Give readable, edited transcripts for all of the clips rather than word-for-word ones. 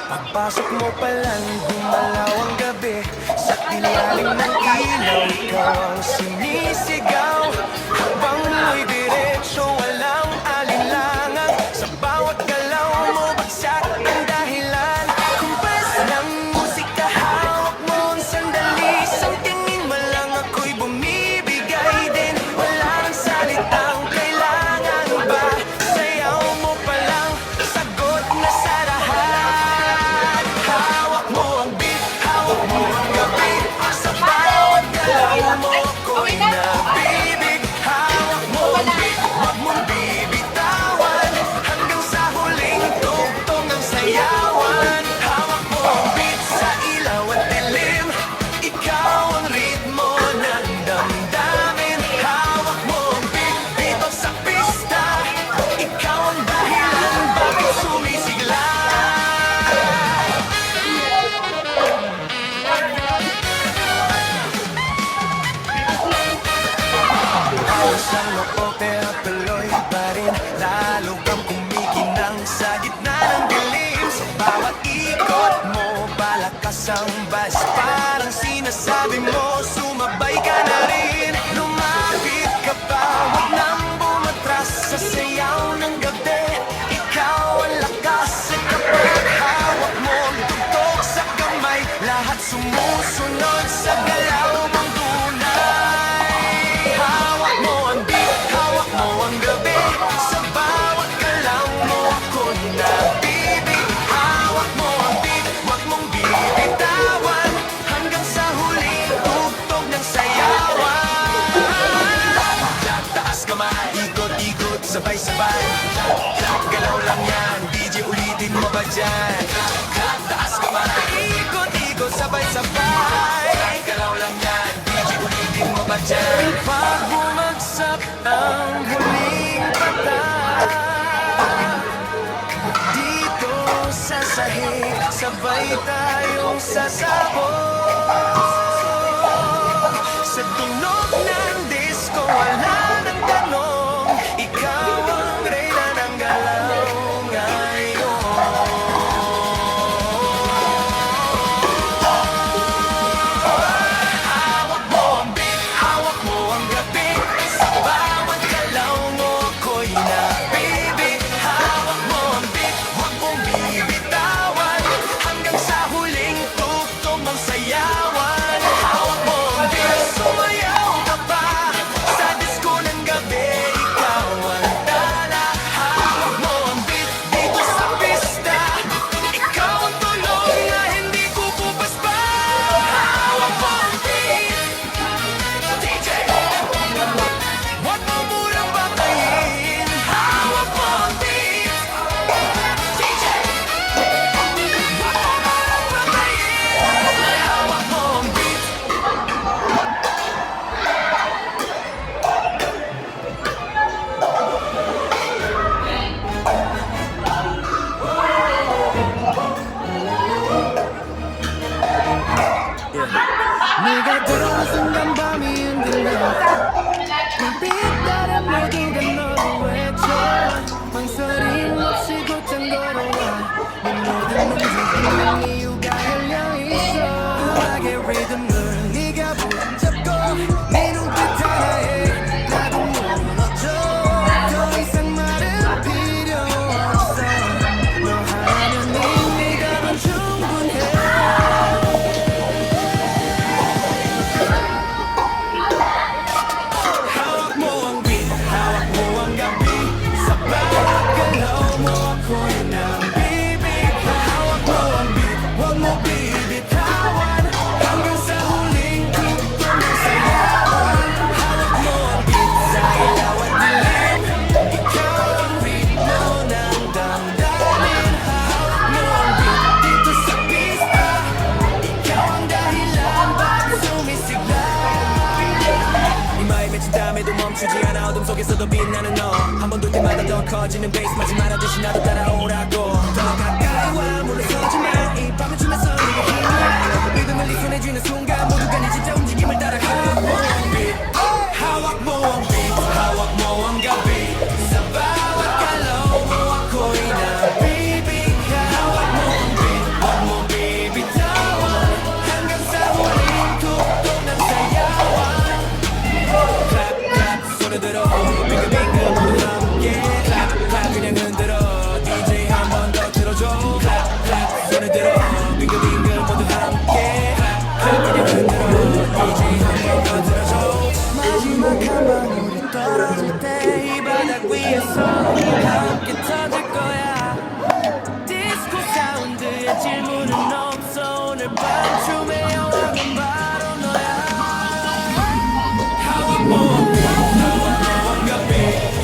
Pagpasok mo palang gumalaw ang gabi, sa ilalim ng ilaw ikaw ang sinisigaw. Habang mo'y diretsyo walang alinlangan, sa bawat galaw mo bagsak ang dahilan. Kumpas ng musika hawak mo ang sandali, sa tingin mo lang ako'y bumibigay din. Wala nang salitang kailangan ba, sayaw mo palang sagot na sa lahat. Hawak mo ang beat, hawak mo ang gabi, sa bawat galaw mo ako'y nabibig. Hawak mo ang beat, wag mong bibitawan, hanggang sa huling tugtog ng sayawan. Hawak mo ang beat sa ilaw at dilim, ikaw ang ritmo ng damdamin. Hawak mo ang beat dito sa pista, ikaw ang dahilan bakit sumisigla. Isang loko pero tuloy pa rin, lalo kang kumikinang sa gitna ng dilim. Sa bawat ikot mo, palakas ang bas, parang sinasabi mo, sumabay ka na rin. Lumapit ka pa, wag nang bumatras sa sayaw ng gabi. Ikaw ang lakas sa kapag hawak mo ang tugtog sa kamay, lahat sumusunod sa galaw mong tunay. Hawak mo ang beat, hawak mo ang gabi, sa bawat galaw mo ako'y nabibig. Hawak mo ang beat, wag mong bibitawan, hanggang sa huling tugtog ng sayawan. Taas kamay, ikot-ikot, sabay-sabay, galaw lang yan, DJ ulitin mo ba dyan? Taas kamay, ikot-ikot, sabay-sabay, galaw lang yan, DJ ulitin mo ba dyan? Pag bumagsak ang huling patak, dito sa sahig, sabay tayong sasabog. Sa tunog ng disco, wala nang tanong, ikaw ang reyna ng galaw ngayon. Hawak mo ang beat, hawak mo ang gabi, sa bawat galaw mo ako'y nabibig. Hawak mo ang beat, wag mong bibitawan, hanggang sa huling tugtog ng sayawan. Hawak mo ang beat, sumayaw ka pa, sa disco ng gabi, ikaw ang tala. Hawak mo ang beat dito sa pista, ikaw ang tulog na hindi kukupas pa. Hawak mo ang beat, DJ, wag mo munang batayin. Hawak mo ang beat, DJ, wag mo munang batayin. Hawak mo ang beat. 네가 들어온 순간 밤이 흔들려, 빛바람 모두가 너를 외쳐, 망설임 없이 곧장 걸어와. 네 모든 움직임은 이유가 열려있어. 음악의 리듬을 네가 붙잡고, 네 눈빛 하나에 나도 무너져. 더 이상 말은 필요 없어, 너 하나면 네가 넌 충분해. Hawak mo ang beat, hawak mo ang gabi, sa bawat galaw mo ako'y nabibig. Hawak mo ang beat, 터지는 베이스 마지 말아듯이 나도 따라오라고 더 가까이 와 물러서지 마이 밤을 주면서 내게 힘을 리듬을 네 손에 쥐는 순간 모두가 네 진짜 움직임을 따라가 hawak mo ang beat hawak mo ang gabi sa bawat galaw mo ako'y nabibigyan hawak mo ang beat huwag mo bibitawan hanggang sa huling tuktok ng sayawan clap clap 손을 들어 빙글빙글 모두 함께 clap clap 그냥 흔들어 DJ 한 번 더 틀어줘 clap clap 손을 들어 빙글빙글 모두 함께 clap clap 그냥 흔들어 DJ 한 번 더 틀어줘 마지막 한 방울이 떨어질 때 이 바닥 위에서 함께 터질 거야 디스코 사운드에 질문은 없어 오늘 밤 춤의 영화는 바로 너야 hawak mo ang beat hawak mo ang gabi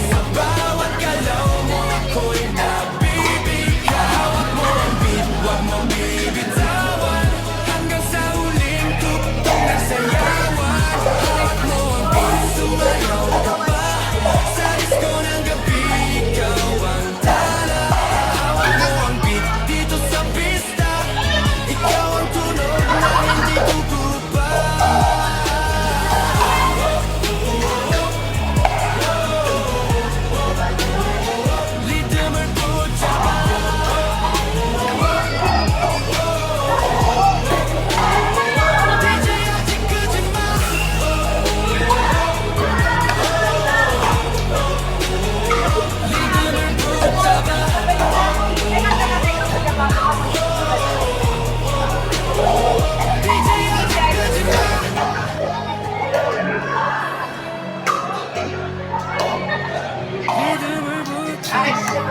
sa bawat galaw mo ako'y nabibigyan hawak mo ang beat huwag mong bibitawan hanggang sa huling tuktok ng sayawan hawak mo ang beat sumayaw ka ba sa disco ng gabi ikaw ang tala hawak mo ang beat dito sa pista ikaw ang tunog na hindi kukupa 리듬을 붙잡아 DJ 아직 끄지 마 리듬을 붙잡아 DJ 아직 끄지 마 리듬을 붙잡아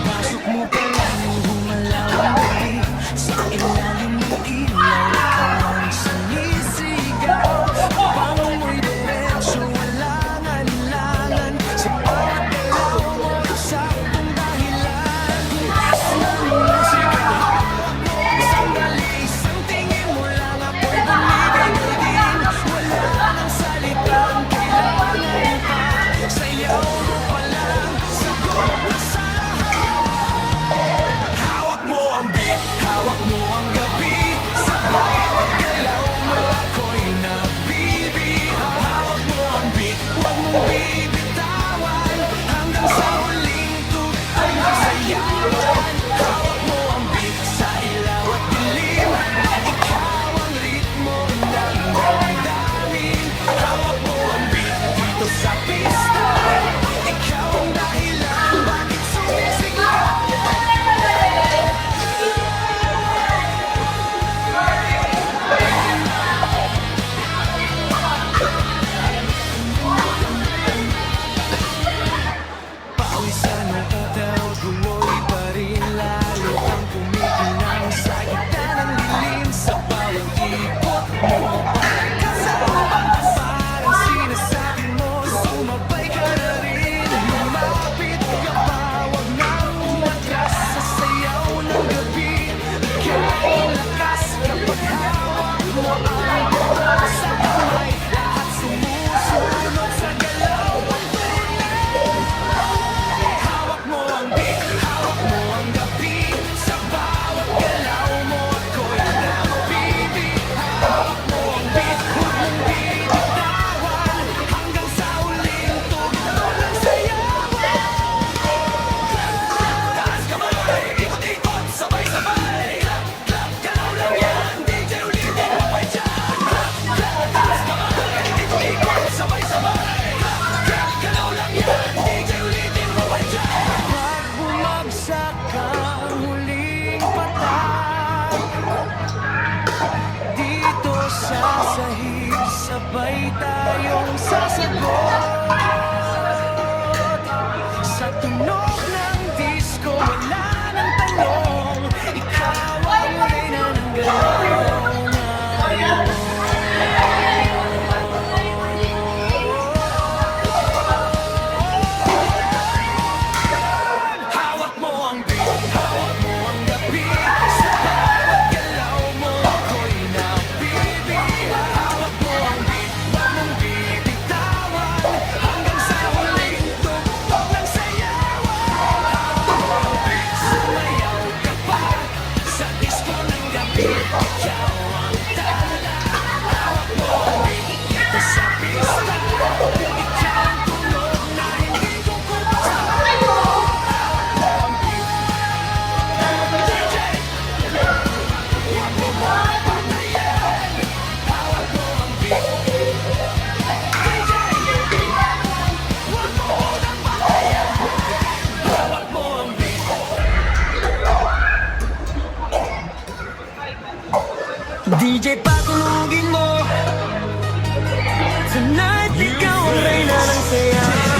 Pasok mo pa lang humalaw ang gabi sa ilalim ng ilaw ikaw ang sumisigaw paano mo'y diretsyo walang alinlangan sa bawat galaw mo saktong dahilan tumas ng musika sandali isang tingin mo lang ako'y bumibig din wala nang salitang kailangan pa sayaw mo pa lang sagot na sa hawak mo ang beat, hawak mo ang gabi sa bawat galaw mo ako'y nabibihan hawak mo ang beat, huwag mong bibitawan hanggang sa huling tuktok ng sayawan hawak mo ang beat sa ilaw at dilim ikaw ang ritmo ng damdamin hawak mo ang beat dito sa pista ikaw ang dahilan bakit sumisigaw Pawisan ng utaw, tuloy pa rin lalo ang kumikinang sa gitna ng dilim sa bawat ikot mo kasama parang sinasabi mo sumabay ka na rin lumapit ka pa wag nang umatras sa sayaw ng gabi ikaw ang lakas kapag hawak mo ang buto sa kamay lahat sumusunod sa galaw ang tunay hawak mo ang beat, hawak mo ang gabi sa bawat galaw mo ako'y nabibig hawak mo ang beat, huwag mong bibitawan hanggang sa huling tuktok ng sayawan taas kamay, ikot-ikot, sabay-sabay clap, clap, galaw lang yan DJ ulitin mo pa dyan clap, clap, taas kamay, ikot-ikot, sabay-sabay clap, clap, galaw lang yan DJ ulitin mo pa dyan pag bumagsak ang huling patak dito sa sahig sabay tayong sasagot sa tunog DJ patulugin mo. Tonight, ikaw ang reyna ng saya.